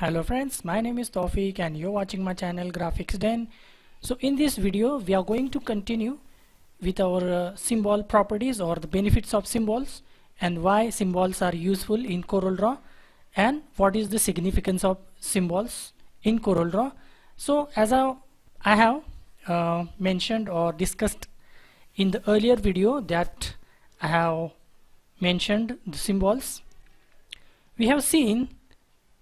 Hello friends, my name is Tawfiq and you're watching my channel Graphics Den. So in this video we are going to continue with our symbol properties or the benefits of symbols and why symbols are useful in CorelDRAW and what is the significance of symbols in CorelDRAW. So as I have mentioned or discussed in the earlier video that I have mentioned the symbols, we have seen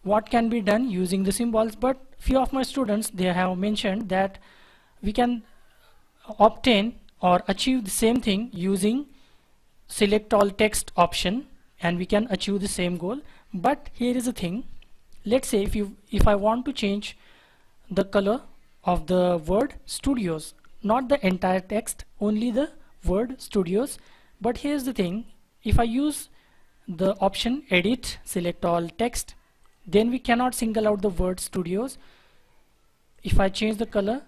what can be done using the symbols, but few of my students, they have mentioned that we can obtain or achieve the same thing using select all text option and we can achieve the same goal. But here is the thing, let's say if I want to change the color of the word studios, not the entire text, only the word studios. But here's the thing, if I use the option edit select all text, then we cannot single out the word studios. If I change the color,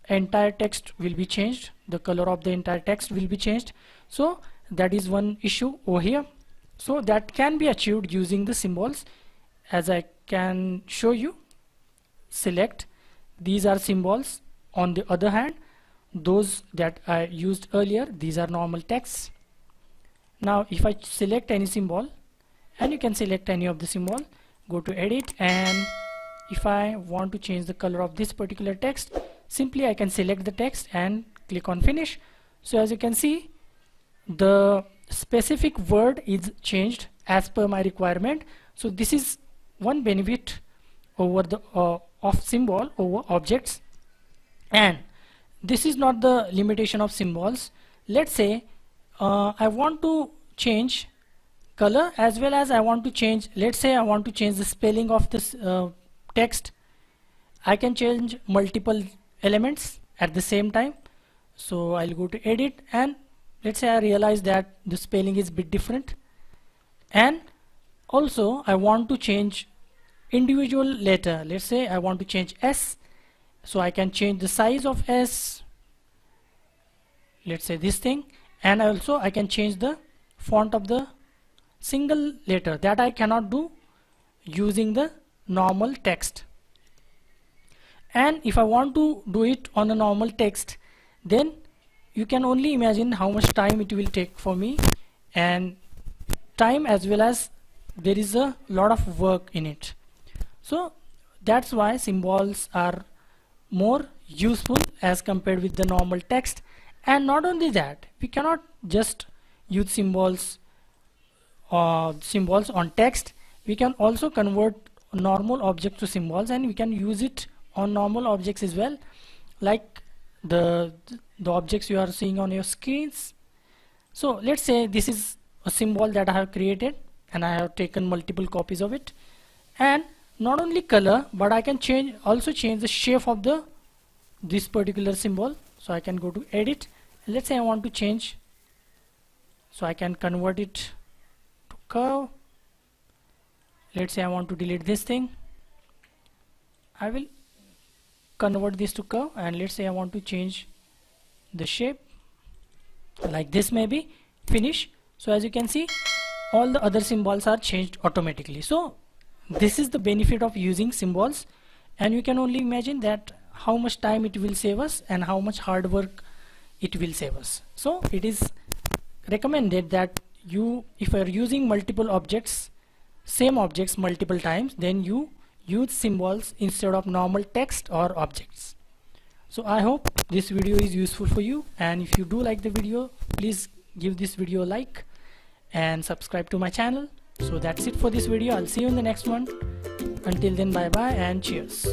entire text will be changed, the color of the entire text will be changed. So that is one issue over here. So that can be achieved using the symbols, as I can show you. Select, these are symbols. On the other hand, those that I used earlier, these are normal text. Now if I select any symbol, and you can select any of the symbol, go to edit, and if I want to change the color of this particular text, simply I can select the text and click on finish. So as you can see, the specific word is changed as per my requirement. So this is one benefit over the of symbol over objects. And this is not the limitation of symbols. Let's say I want to change color as well as I want to change, let's say I want to change the spelling of this text. I can change multiple elements at the same time. So I'll go to edit, and let's say I realize that the spelling is a bit different, and also I want to change individual letter. Let's say I want to change S, so I can change the size of S, let's say this thing, and also I can change the font of the single letter. That I cannot do using the normal text. And if I want to do it on a normal text, then you can only imagine how much time it will take for me, and time as well as there is a lot of work in it. So that's why symbols are more useful as compared with the normal text. And not only that, we cannot just use symbols on text. We can also convert normal objects to symbols, and we can use it on normal objects as well, like the objects you are seeing on your screens. So let's say this is a symbol that I have created and I have taken multiple copies of it, and not only color, but I can also change the shape of this particular symbol. So I can go to edit, and let's say I want to change, so I can convert it to curve. Let's say I want to delete this thing, I will convert this to curve, and let's say I want to change the shape like this, maybe finish. So as you can see, all the other symbols are changed automatically. So this is the benefit of using symbols, and you can only imagine that how much time it will save us and how much hard work it will save us. So it is recommended that if you are using multiple objects, same objects multiple times, then you use symbols instead of normal text or objects. So I hope this video is useful for you, and if you do like the video, please give this video a like and subscribe to my channel. So that's it for this video. I'll see you in the next one. Until then, bye bye and cheers.